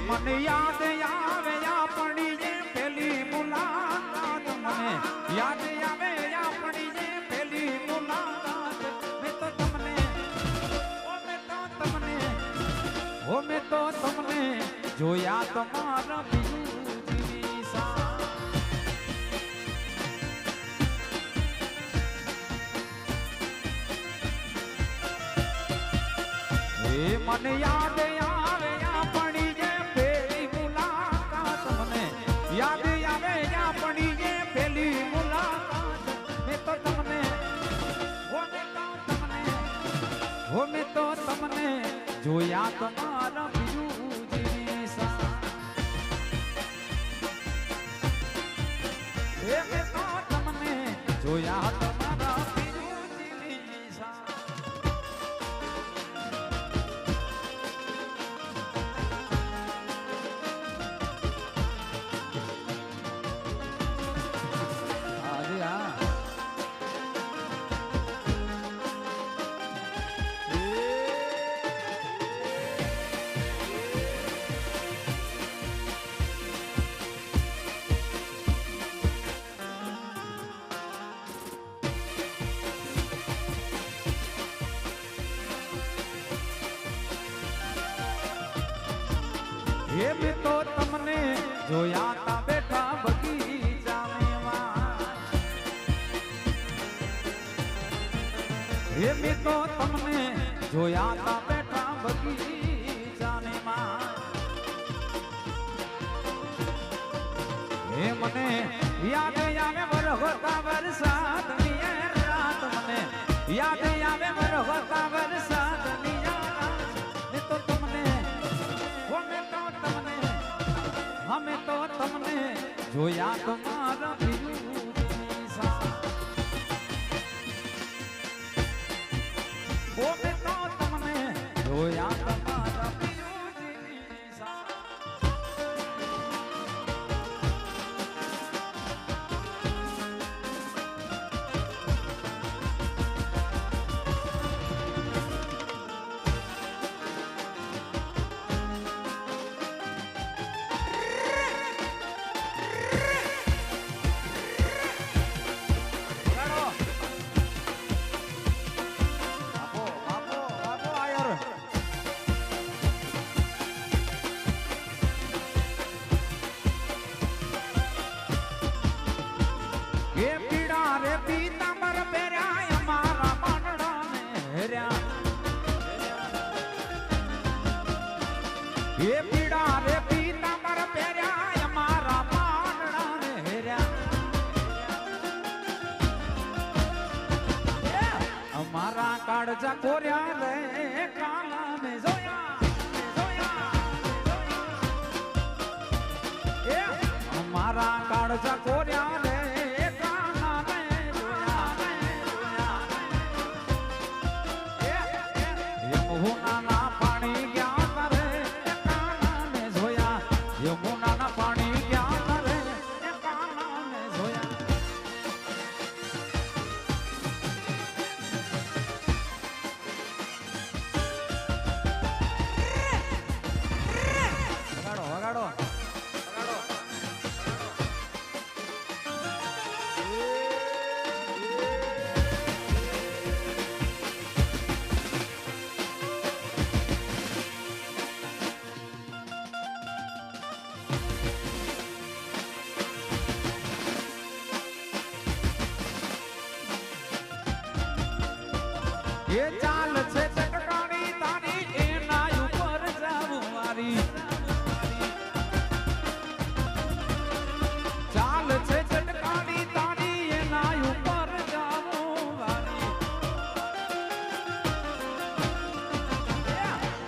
મને યાદ આવે આપણી જે પેલી મુલાકાત મને યાદ આવે આપણી જે પેલી મુલાકાત મેં તો તમને મેં તો તમને જોયા તમારા બીજું સા એ મને યાદ આવે આપણી જે પેલી મુલાકાત મને યાદ આવે આપણી જે પેલી મુલાકાત મેં તો તમને મેં તો તમને જોયા તમારા બીજું સા એ મેં તો તમને જોયા તમારા બીજું સા મેં તો તમને જોયા તા બેઠા બગીચામાં મેં તો તમને જોયા તા બેઠા બગીચામાં મને યાદ આવે વરહોતા વરસાદની રાત મને યાદ આવે વરહોતા વરસાદની રાત તો તમને અમે તો તમને જોયા તમારા બીજું સા મેં તો તમને જોયા તમારા બીજું સા એ પીડા રે પીતાંબર પહેર્યા અમારા માનડાને હેર્યા એ પીડા રે પીતાંબર પહેર્યા અમારા માનડાને હેર્યા અમારા કાળજા કોર્યા રે કાલાને જોયા અમારા કાળજા કોર્યા રે યમુનાના પાણી ગયા કરે કાનાને જોયા યમુનાના પાણી ગયા કરે કાનાને જોયા વગાડો વગાડો એ ચાલ છે ચટકાણી તારી એના ઉપર જાવું મારી ચાલ છે ચટકાણી તારી એના ઉપર જાવું મારી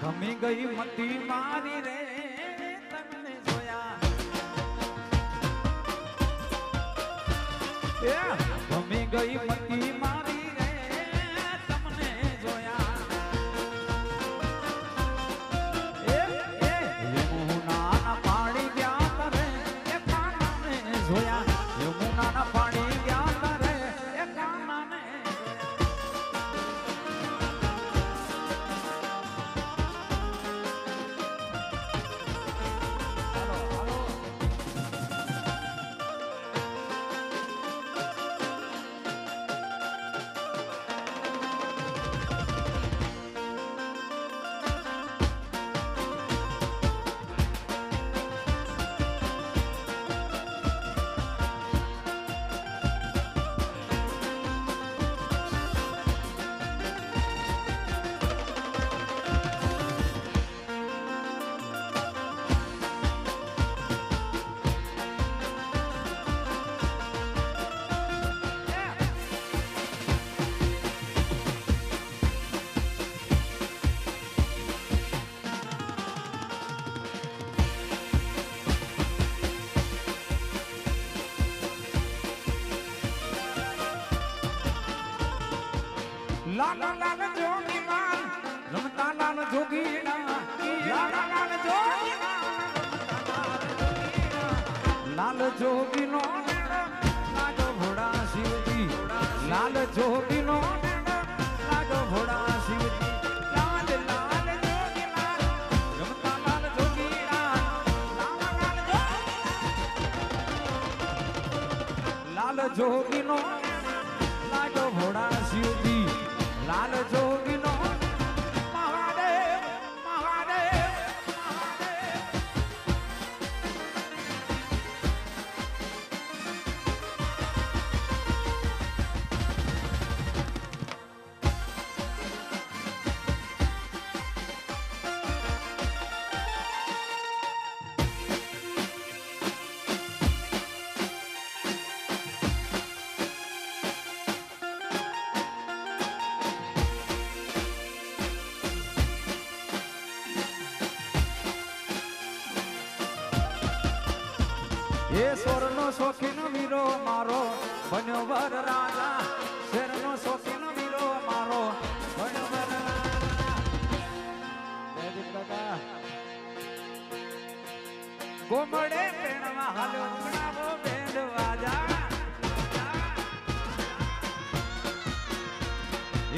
ગમી ગઈ મતી મારી રે તમને જોયા ગમી ગઈ મતી મારી યમુનાના પાણી ગયા કરે એ કાનાને લાલ લાલ જોગીલાલ રમતા લાલ જોગીલા લાલ લાલ જોગીલા લાલ જોગીનો લાજો ભોળા શિવજી લાલ જોગીનો લાજો ભોળા શિવજી લાલ લાલ જોગીલાલ રમતા લાલ જોગીલા લાલ જોગીનો લાજો ભોળા શિવજી લાલ જોગીનો મહાદેવ મહાદેવ મહાદેવ એ સોરનો શોખીન વીરો મારો બન્યો વર રાજા શેરનો શોખીન વીરો મારો બન્યો વર રાજા જયદીપ કાકા ગોમડે પેણવા હાલ્યો ગણાવો બેંડ વાજા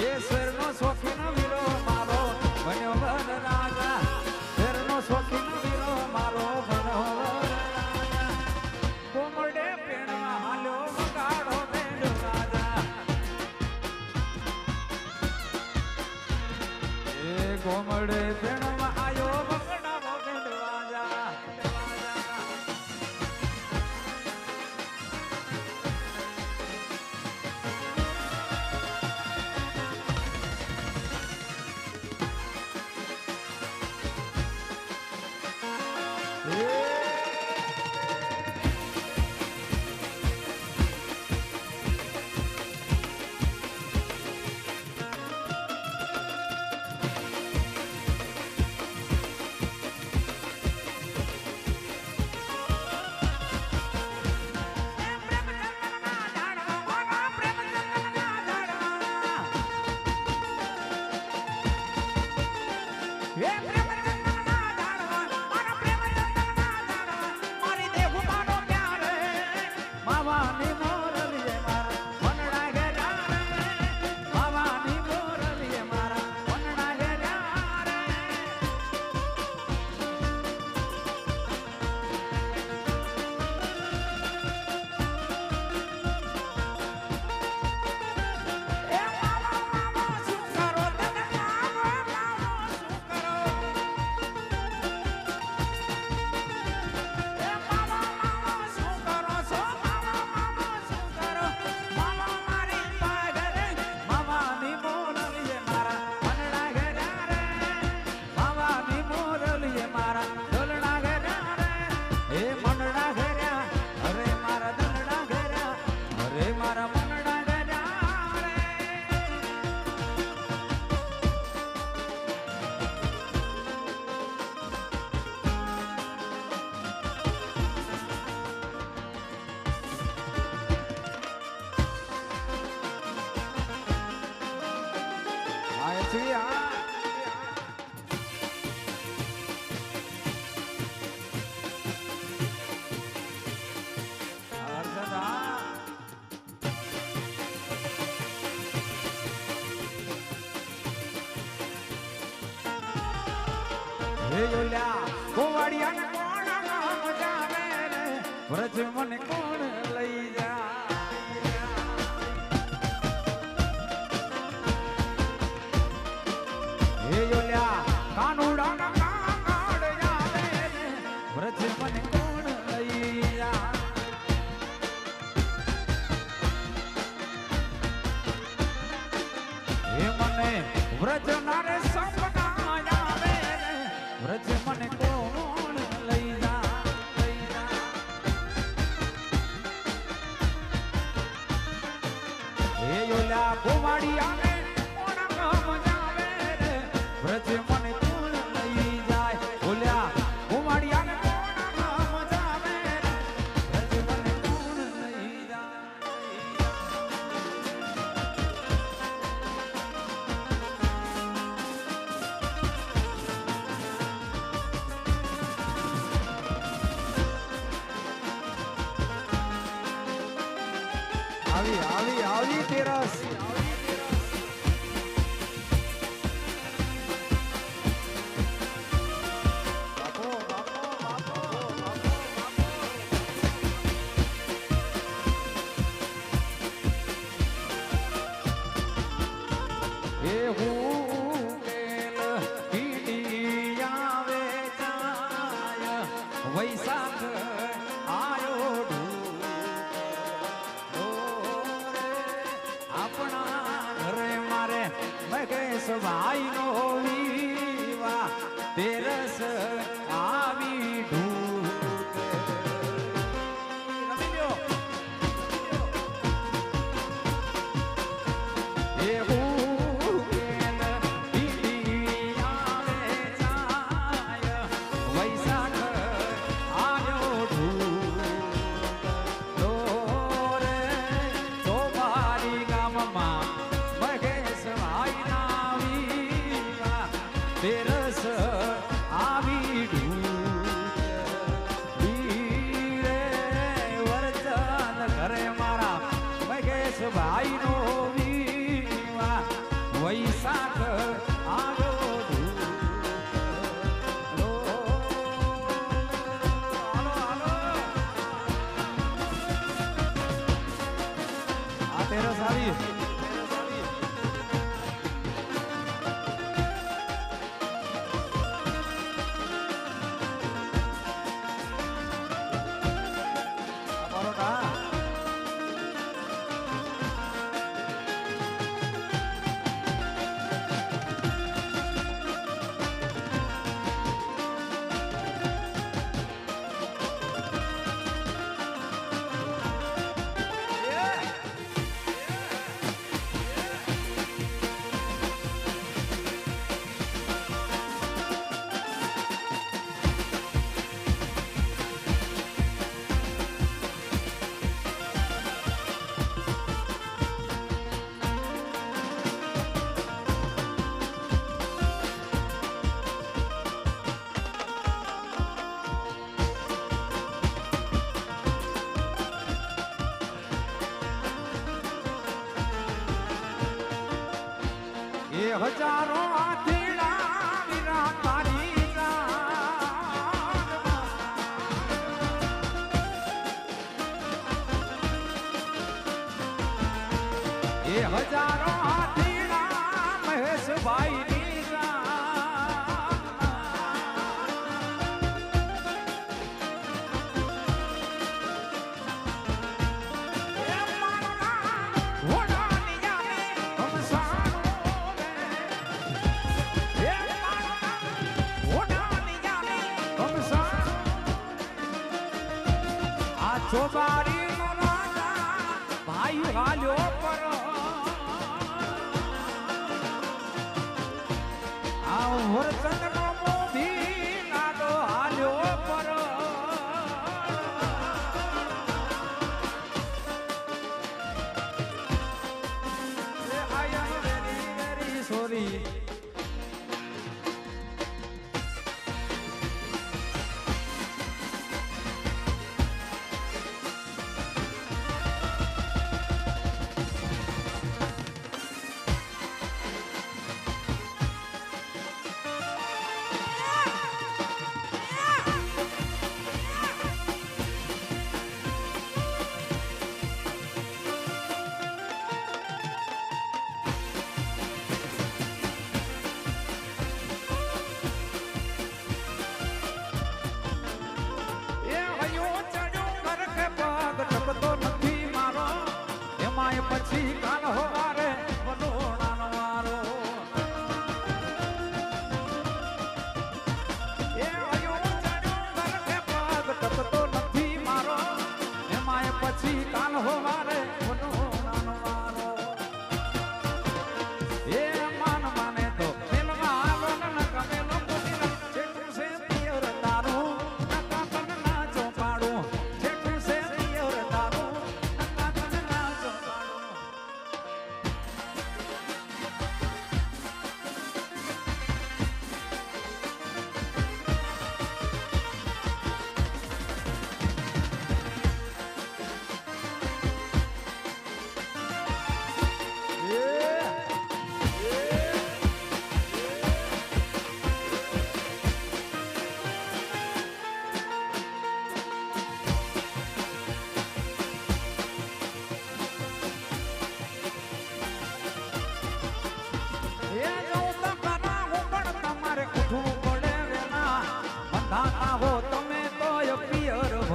એ શેરનો શોખીન વીરો મારો બન્યો વર રાજા શેરનો શોખીન વીરો મારો બન્યો વર ગોમડે પેણવા હાલ્યો વગાડો બેંડ રાજા એ ગોમડે પેણવા આયો વગાડો બેંડ રાજા વ્રજ મને કોણ લઈ જા હે યોલ્યા કાનુડા ના કાડ આવે વ્રજ મને કોણ લઈ જા હે મને વ્રજ ના રે સપના આવે વ્રજ મને કોણ લઈ જા કુમાડિયાને કોણ મજાવે રે વ્રજ મને કોણ લઈ જાય બોલ્યા કુમાડિયાને કોણ મજાવે રે વ્રજ મને કોણ લઈ જાય આવી આવી આવી તેરસ વૈશાખ આયો આપણા ઘરે મારે મહેશ ભાઈ નો વિવાહ તેરસ આવી તેરસ આવી રે વરદાન ઘરે મારા મહેશ ભાઈ નો વિવાહ વૈશાખ આવ્યો આ તેરસ આવી હજારો આથીડા વીરા તારી એ હજારો આથીડા મહેશભાઈ ની ચોબારી નો રાજા ભાઈ હાલ્યો પર આ વરચંદ નો મોભી નાડો હાલ્યો પર આઈ એમ વેરી વેરી સોરી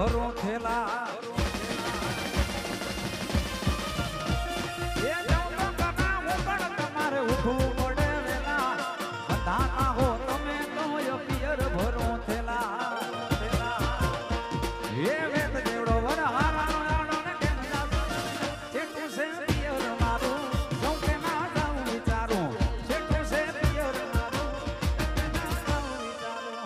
ભરો થેલા એ જાઉં તો કના ઉપર તમારે ઉઠવું પડે વેલા બધા ના હો તમે તો પિયર ભરો થેલા એ વેદ જેવડો વર હારાનો આડો ને કેમ જાતો જેટલું છે પિયર મારું જાઉં કે ના જાઉં વિચારું જેટલું છે પિયર મારું ના જાઉં વિચારું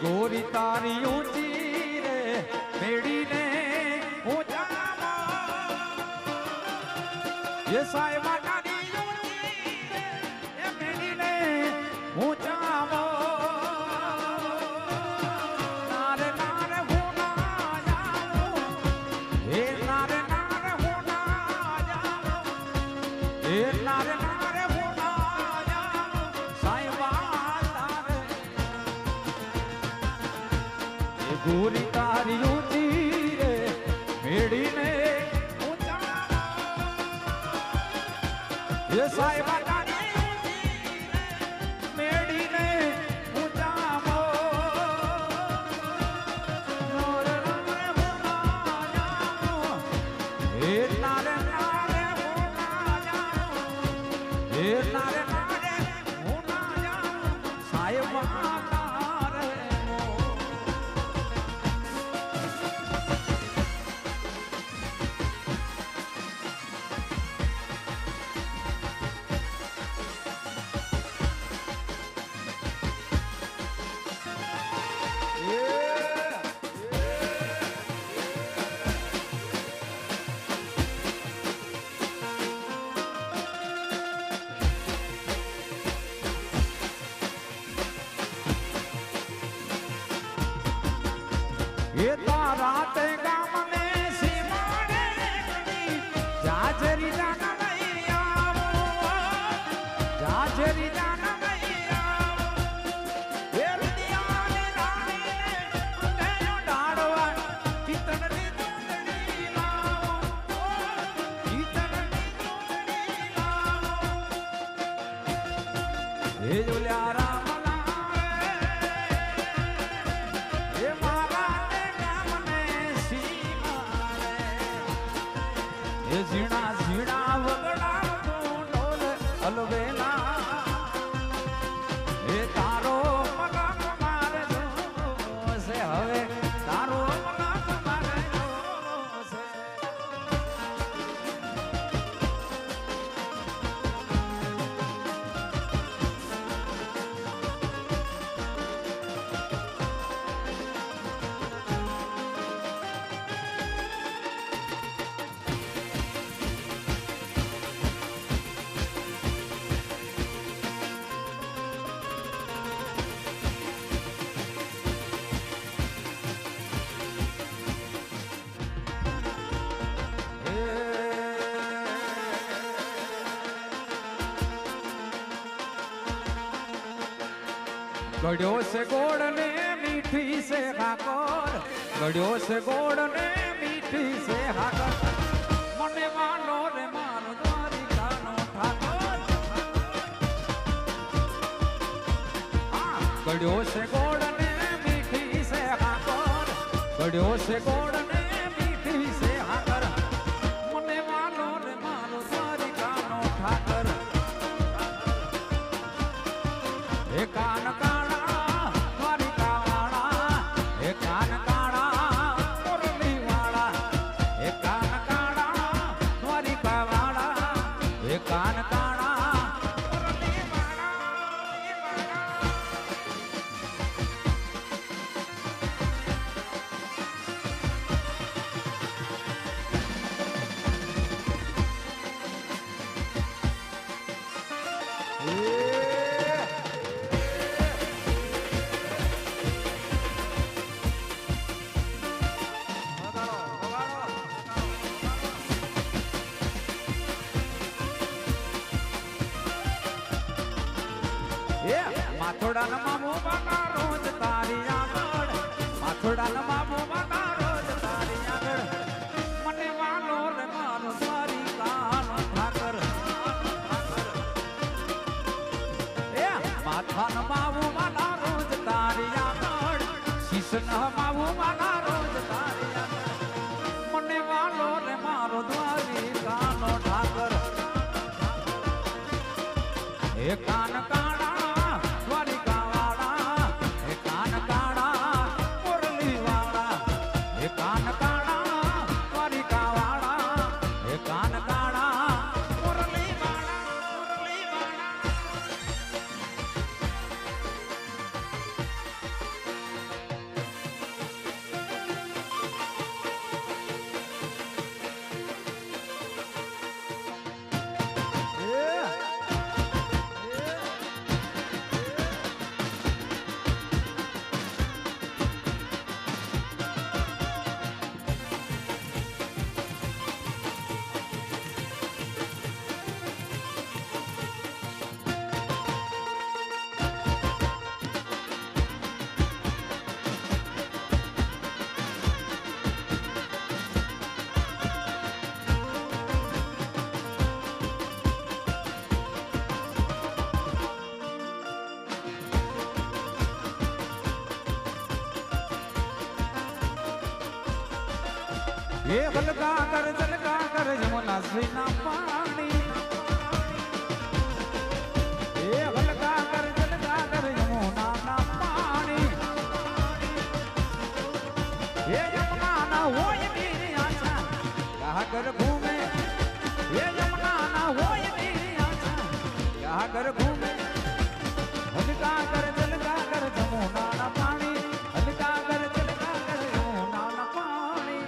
ગોરી તારી ઊંચી રે મેડીને ઊંચામાં એ સાહેબા તારી ઊંચી રે એ મેડીને ઊંચામાં નારે નારે હું ના જાઉં હે નારે નારે હું ના જાઉં હે નારે નારે હું ના જાઉં સાહેબા ગોરી તારી ઊંચી રે મેડીને ઊંચામાં એ સાહેબા તારી ઊંચી રે મેડીને ઊંચામાં હે નારે નારે હું ના જાઉં હે નારે નારે હું ના જાઉં સાહેબા એ તારા તે ગામને સીમાડે જાજરી જાના નહીં આવો જાજરી જાના નહીં આવો એ રૂડિયાને રાણીને અંધેરો ડાળવા પિતળની દૂધડી લાવો પિતળની દૂધડી લાવો એ જોલ્યા રામ ઝીણા ઝીણા વગડાવતું ઢોલ હલવેલા એ તારો મલક મારે જોશે હવે તારો મલક મારે જોશે गड़ियो से गोड़ ने मीठी से हाकर गड़ियो से गोड़ ने मीठी से हाकर मने मानो रे मानो द्वारिका नो ठाकर गड़ियो से गोड़ ने मीठी से हाकर गड़ियो से गोड़ ने मीठी से हाकर मने मानो रे मानो द्वारिका नो ठाकर ए कान काना द्वारिका वाला ए कान काना मुरली वाला ए कान काना द्वारिका वाला ए कान काना मुरली वाला માથોડા મામો બાના રોજ તારી આગળ માથોડા મામો બાના રોજ તારી આગળ મને વાલો રે મારો તારી કાનો ઠાકર એ માથા નમાવો માના રોજ તારી આગળ શીશ નમાવો માના રોજ તારી આગળ મને વાલો રે મારો દ્વારી કાનો ઠાકર એ કાન કાણા દ્વારિકા વાળા એ કાન કાણા મુરલી વાળા એ કાન કાણા દ્વારિકા વાળા એ કાન કાણા મુરલી વાળા મુરલી વાળા ये हलका कर जमुना सीना पानी ये हलका कर जमुना ना पानी ये यमुना ना हो ये मेरी आशा कहाँ कर घूमे ये यमुना ना हो ये मेरी आशा कहाँ कर घूमे हलका कर जमुना ना पानी हलका कर जमुना ना पानी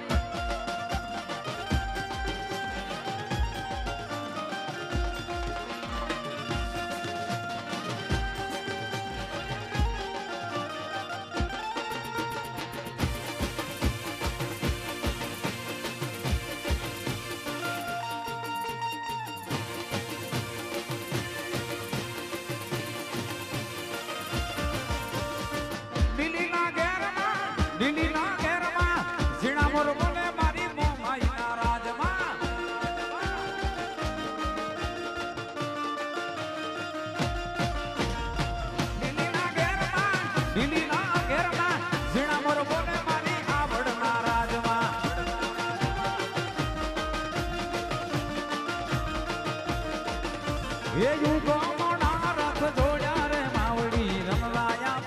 દિલ્હીના ઘેરમાં ઝીણા મોર બોલે મારી મોમાઈના રાજમાં દિલ્હીના ઘેરમાં ઝીણા મોર બોલે મારી આવડના રાજમાં એ યુગો મોડા રથ જોડ્યા રે માવડી રમવાયા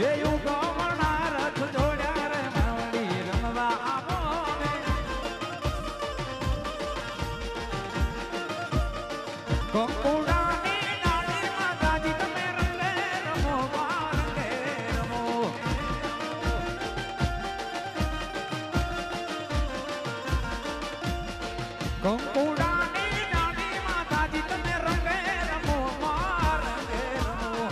એ યુગો મોડા રથ જોડ્યા રે માવડી રમવા આવો કંકુડાની ડાળી માતાજી તમે રંગે રમો રંગે રમો કંકુડાની ડાળી માતાજી તમે રંગે રમો રંગે રમો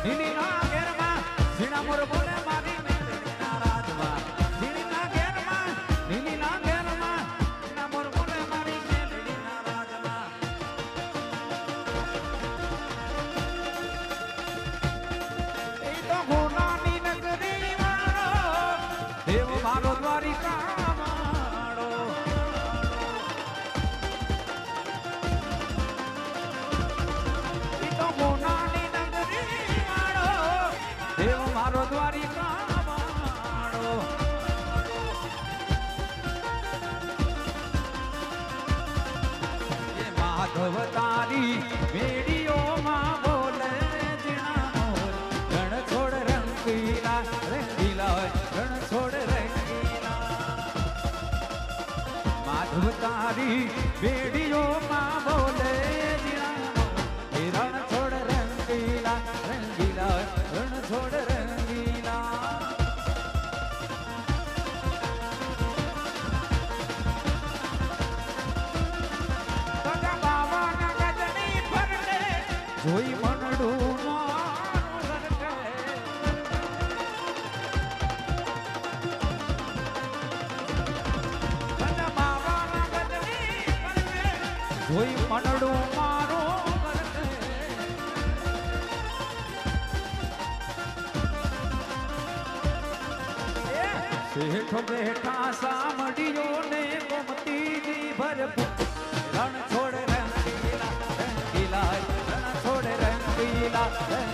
દિલ્હીના ઘેરમાં ઝીણા મોર બોલે મારી મેલડીના રાજમાં દિલ્હીના ઘેરમાં ઝીણા મોર બોલે મારી મેલડીના રાજમાં એ તો ગોનાની નગરી વાળો દેવ મારો દ્વારિકા વાળો એ તો ગોનાની નગરી વાળો દેવ મારો દ્વારિકા વાળો એ માધવ તારી વેડીઓમાં બોલે જીણા મોર રણ છોડ રંગીલા રંગીલા રણ છોડ રંગીલા માધવ તારી વેડીઓમાં બોલે જીણા મોર રણ છોડ રંગીલા રંગીલા રણ છોડ રંગીલા બાવાના ગજની ફરતે જોઈ મનડું મારું રડકે કોઈ મનડું મારો કરશે શેઠ બેઠા સામડીઓ ને ગોમતીજી ભરપૂર રણ છોડ રંગીલા રંગીલા રણ છોડ રંગીલા